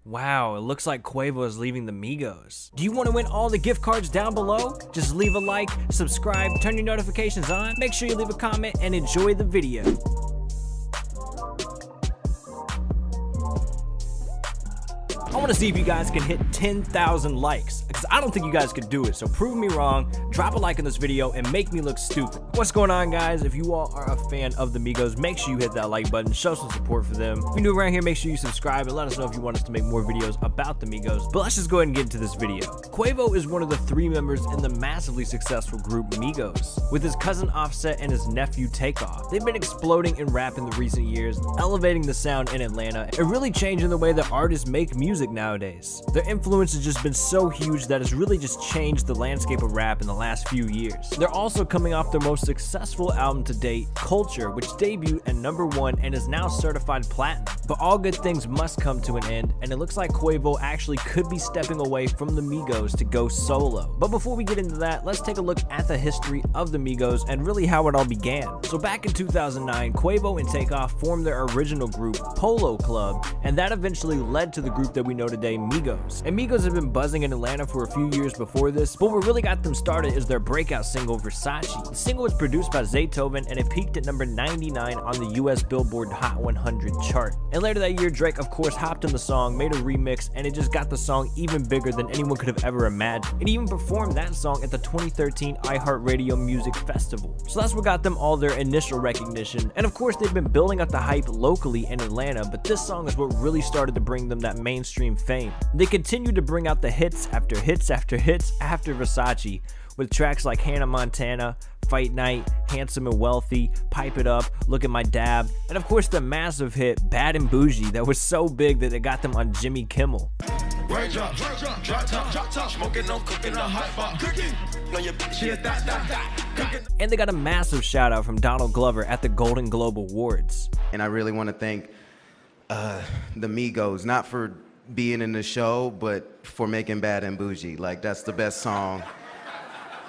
Wow, it looks like Quavo is leaving the Migos. Do you want to win all the gift cards down below? Just leave a like, subscribe, turn your notifications on, make sure you leave a comment, and enjoy the video. I want to see if you guys can hit 10,000 likes, because I don't think you guys could do it, so prove me wrong, drop a like on this video, and make me look stupid. What's going on, guys? If you all are a fan of the Migos, make sure you hit that like button, show some support for them. If you're new around here, make sure you subscribe, and let us know if you want us to make more videos about the Migos. But let's just go ahead and get into this video. Quavo is one of the 3 members in the massively successful group Migos, with his cousin Offset and his nephew Takeoff. They've been exploding in rap in the recent years, elevating the sound in Atlanta, and really changing the way that artists make music nowadays. Their influence has just been so huge that it's really just changed the landscape of rap in the last few years. They're also coming off their most successful album to date, Culture, which debuted at #1 and is now certified platinum. But all good things must come to an end, and it looks like Quavo actually could be stepping away from the Migos to go solo. But before we get into that, let's take a look at the history of the Migos and really how it all began. So back in 2009, Quavo and Takeoff formed their original group, Polo Club, and that eventually led to the group that we know today, Migos. And Migos have been buzzing in Atlanta for a few years before this, but what really got them started is their breakout single, Versace. The single was produced by Zaytoven, and it peaked at number 99 on the US Billboard Hot 100 chart. And later that year, Drake of course hopped on the song, made a remix, and it just got the song even bigger than anyone could have ever imagined. It even performed that song at the 2013 iHeartRadio Music Festival. So that's what got them all their initial recognition, and of course they've been building up the hype locally in Atlanta, but this song is what really started to bring them that mainstream fame. They continued to bring out the hits after hits after hits after Versace, with tracks like Hannah Montana, Fight Night, Handsome and Wealthy, Pipe It Up, Look at My Dab, and of course the massive hit Bad and Bougie that was so big that it got them on Jimmy Kimmel. And they got a massive shout out from Donald Glover at the Golden Globe Awards. And I really want to thank the Migos, not for being in the show, but for making Bad and Bougie. Like, that's the best song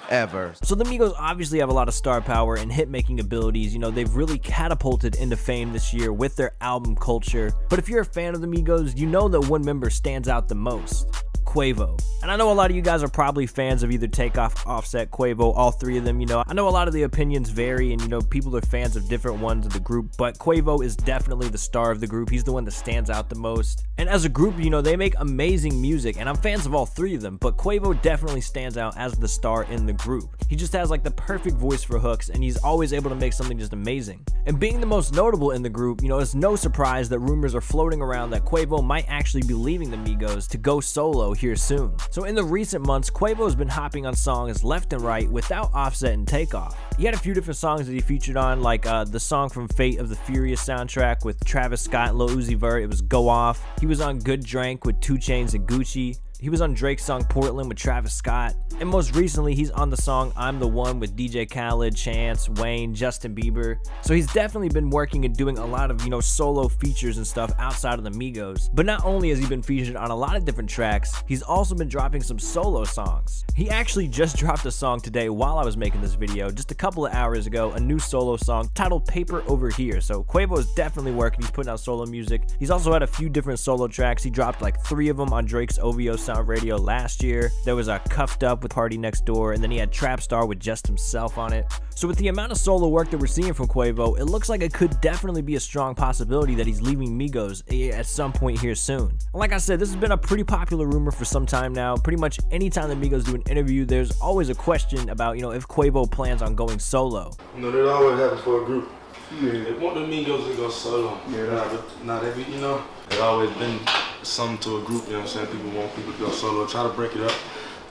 ever. So the Migos obviously have a lot of star power and hit-making abilities. You know, they've really catapulted into fame this year with their album Culture. But if you're a fan of the Migos, you know that one member stands out the most: Quavo. And I know a lot of you guys are probably fans of either Takeoff, Offset, Quavo, all 3 of them. You know, I know a lot of the opinions vary, and you know, people are fans of different ones of the group, but Quavo is definitely the star of the group. He's the one that stands out the most. And as a group, you know, they make amazing music, and I'm fans of all 3 of them, but Quavo definitely stands out as the star in the group. He just has like the perfect voice for hooks, and he's always able to make something just amazing. And being the most notable in the group, you know, it's no surprise that rumors are floating around that Quavo might actually be leaving the Migos to go solo here soon. So in the recent months, Quavo has been hopping on songs left and right without Offset and Takeoff. He had a few different songs that he featured on, like the song from Fate of the Furious soundtrack with Travis Scott and Lil Uzi Vert. It was Go Off. He was on Good Drank with 2 Chainz and Gucci. He was on Drake's song Portland with Travis Scott. And most recently, he's on the song I'm the One with DJ Khaled, Chance, Wayne, Justin Bieber. So he's definitely been working and doing a lot of, you know, solo features and stuff outside of the Migos. But not only has he been featured on a lot of different tracks, he's also been dropping some solo songs. He actually just dropped a song today while I was making this video, just a couple of hours ago, a new solo song titled Paper Over Here. So Quavo is definitely working. He's putting out solo music. He's also had a few different solo tracks. He dropped like 3 of them on Drake's OVO Sound Radio last year. There was a Cuffed Up with Party Next Door, and then he had Trap Star with just himself on it. So with the amount of solo work that we're seeing from Quavo, it looks like it could definitely be a strong possibility that he's leaving Migos at some point here soon. And like I said, this has been a pretty popular rumor for some time now. Pretty much anytime the Migos do an interview, there's always a question about, you know, if Quavo plans on going solo. You know, that always happens for a group. Yeah, they want the Migos to go solo. Yeah, not every, you know, it's always been something to a group, you know what I'm saying? People want people to go solo, try to break it up.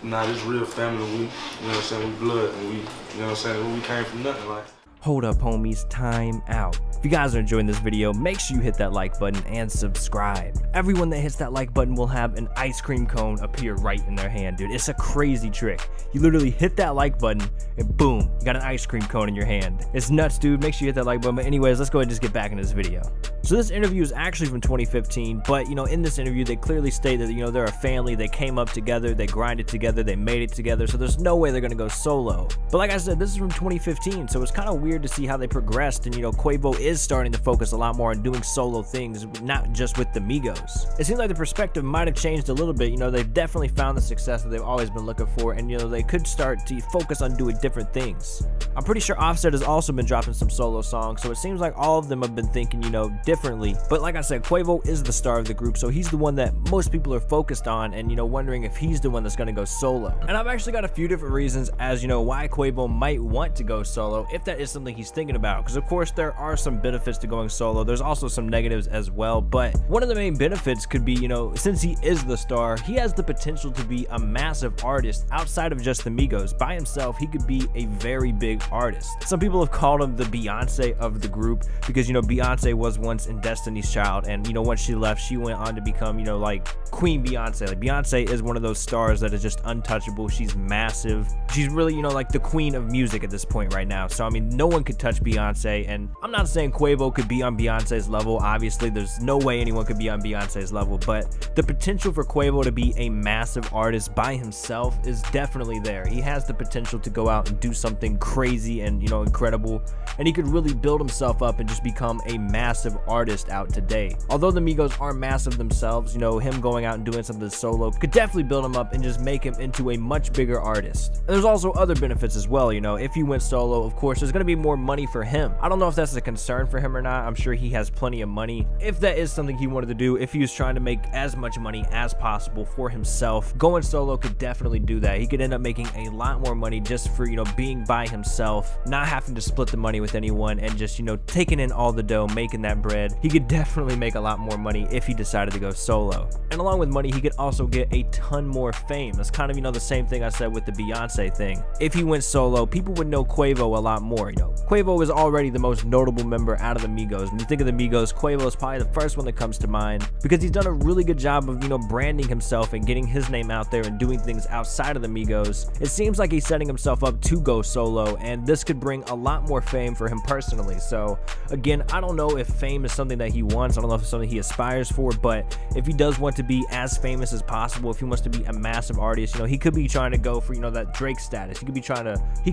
Nah, this real family, we, you know what I'm saying, we blood, and we, you know what I'm saying, we came from nothing, like. Hold up, homies, time out. If you guys are enjoying this video, make sure you hit that like button and subscribe. Everyone that hits that like button will have an ice cream cone appear right in their hand, dude. It's a crazy trick. You literally hit that like button and boom, you got an ice cream cone in your hand. It's nuts, dude. Make sure you hit that like button. But anyways, let's go ahead and just get back into this video. So this interview is actually from 2015, but you know, in this interview, they clearly state that, you know, they're a family. They came up together, they grinded together, they made it together. So there's no way they're gonna go solo. But like I said, this is from 2015, so it's kind of weird to see how they progressed. And you know, Quavo is starting to focus a lot more on doing solo things, not just with the Migos. It seems like the perspective might have changed a little bit. You know, they've definitely found the success that they've always been looking for, and you know, they could start to focus on doing different things. I'm pretty sure Offset has also been dropping some solo songs, so it seems like all of them have been thinking, you know, differently. But like I said, Quavo is the star of the group, so he's the one that most people are focused on and, you know, wondering if he's the one that's going to go solo. And I've actually got a few different reasons as, you know, why Quavo might want to go solo, if that is something he's thinking about. Because of course there are some benefits to going solo. There's also some negatives as well, but one of the main benefits could be, you know, since he is the star, he has the potential to be a massive artist outside of just the Migos. By himself, he could be a very big artist. Some people have called him the Beyonce of the group because, you know, Beyonce was once in Destiny's Child, and, you know, once she left, she went on to become, you know, like Queen Beyonce. Like, Beyonce is one of those stars that is just untouchable. She's massive. She's really, you know, like the queen of music at this point right now. So I mean, no one could touch Beyonce, and I'm not saying Quavo could be on Beyonce's level. Obviously, there's no way anyone could be on Beyonce's level, but the potential for Quavo to be a massive artist by himself is definitely there. He has the potential to go out and do something crazy and, you know, incredible, and he could really build himself up and just become a massive artist out today. Although the Migos are massive themselves, you know, him going out and doing something solo could definitely build him up and just make him into a much bigger artist. And there's also other benefits as well. You know, if he went solo, of course, there's going to be more money for him. I don't know if that's a concern for him or not. I'm sure he has plenty of money. If that is something he wanted to do, if he was trying to make as much money as possible for himself, going solo could definitely do that. He could end up making a lot more money just for, you know, being by himself, not having to split the money with anyone, and just, you know, taking in all the dough, making that bread. He could definitely make a lot more money if he decided to go solo. And along with money, he could also get a ton more fame. That's kind of, you know, the same thing I said with the Beyonce thing. If he went solo, people would know Quavo a lot more. You know, Quavo is already the most notable member out of the Migos. When you think of the Migos, Quavo is probably the first one that comes to mind because he's done a really good job of, you know, branding himself and getting his name out there and doing things outside of the Migos. It seems like he's setting himself up to go solo, and this could bring a lot more fame for him personally. So again, I don't know if fame is something that he wants. I don't know if it's something he aspires for, but if he does want to be as famous as possible, if he wants to be a massive artist, you know, he could be trying to go for, you know, that Drake status. He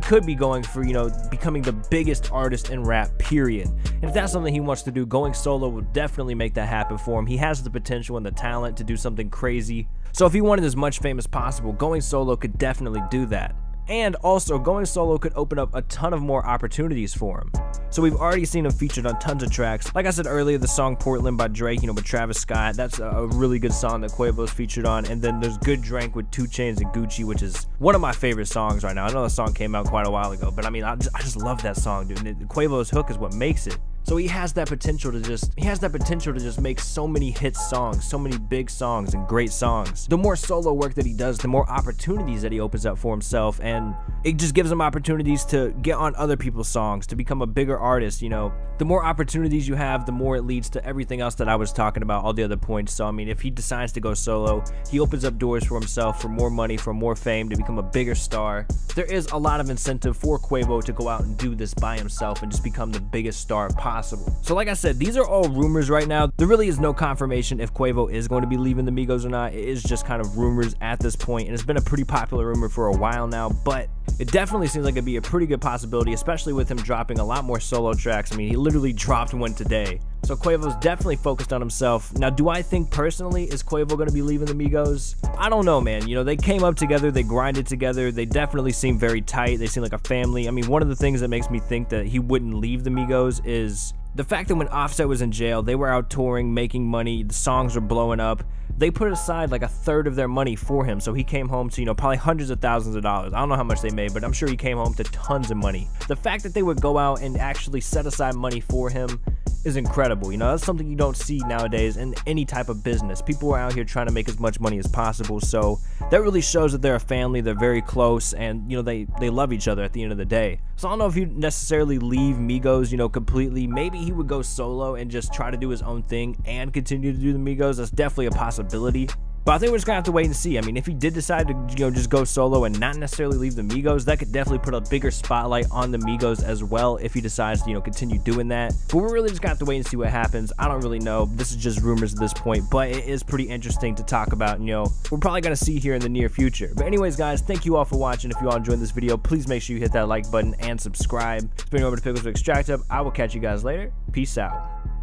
could be going for, you know, becoming the biggest artist in rap, period. And if that's something he wants to do, going solo will definitely make that happen for him. He has the potential and the talent to do something crazy. So if he wanted as much fame as possible, going solo could definitely do that. And also, going solo could open up a ton of more opportunities for him. So we've already seen him featured on tons of tracks. Like I said earlier, the song Portland by Drake, you know, with Travis Scott, that's a really good song that Quavo's featured on. And then there's Good Drank with 2 Chainz and Gucci, which is one of my favorite songs right now. I know the song came out quite a while ago, but I mean, I just love that song, dude. And Quavo's hook is what makes it. So he has that potential to just make so many hit songs, so many big songs and great songs. The more solo work that he does, the more opportunities that he opens up for himself, and it just gives him opportunities to get on other people's songs, to become a bigger artist. You know, the more opportunities you have, the more it leads to everything else that I was talking about, all the other points. So I mean, if he decides to go solo, he opens up doors for himself, for more money, for more fame, to become a bigger star. There is a lot of incentive for Quavo to go out and do this by himself and just become the biggest star possible. So like I said, these are all rumors right now. There really is no confirmation if Quavo is going to be leaving the Migos or not. It is just kind of rumors at this point, and it's been a pretty popular rumor for a while now, but it definitely seems like it'd be a pretty good possibility, especially with him dropping a lot more solo tracks. I mean, he literally dropped one today. So Quavo's definitely focused on himself. Now, do I think personally, is Quavo going to be leaving the Migos? I don't know, man. You know, they came up together, they grinded together, they definitely seem very tight, they seem like a family. I mean, one of the things that makes me think that he wouldn't leave the Migos is the fact that when Offset was in jail, they were out touring, making money, the songs were blowing up. They put aside like a third of their money for him, so he came home to, you know, probably hundreds of thousands of dollars. I don't know how much they made, but I'm sure he came home to tons of money. The fact that they would go out and actually set aside money for him is incredible. You know, that's something you don't see nowadays in any type of business. People are out here trying to make as much money as possible, so that really shows that they're a family, they're very close, and, you know, they love each other at the end of the day. So I don't know if he'd necessarily leave Migos, you know, completely. Maybe he would go solo and just try to do his own thing and continue to do the Migos. That's definitely a possibility. But I think we're just gonna have to wait and see. I mean, if he did decide to, just go solo and not necessarily leave the Migos, that could definitely put a bigger spotlight on the Migos as well if he decides to, continue doing that. But we're really just gonna have to wait and see what happens. I don't really know. This is just rumors at this point, but it is pretty interesting to talk about, we're probably gonna see here in the near future. But anyways, guys, thank you all for watching. If you all enjoyed this video, please make sure you hit that like button and subscribe. It's been over to Pickles with Extract Up. I will catch you guys later. Peace out.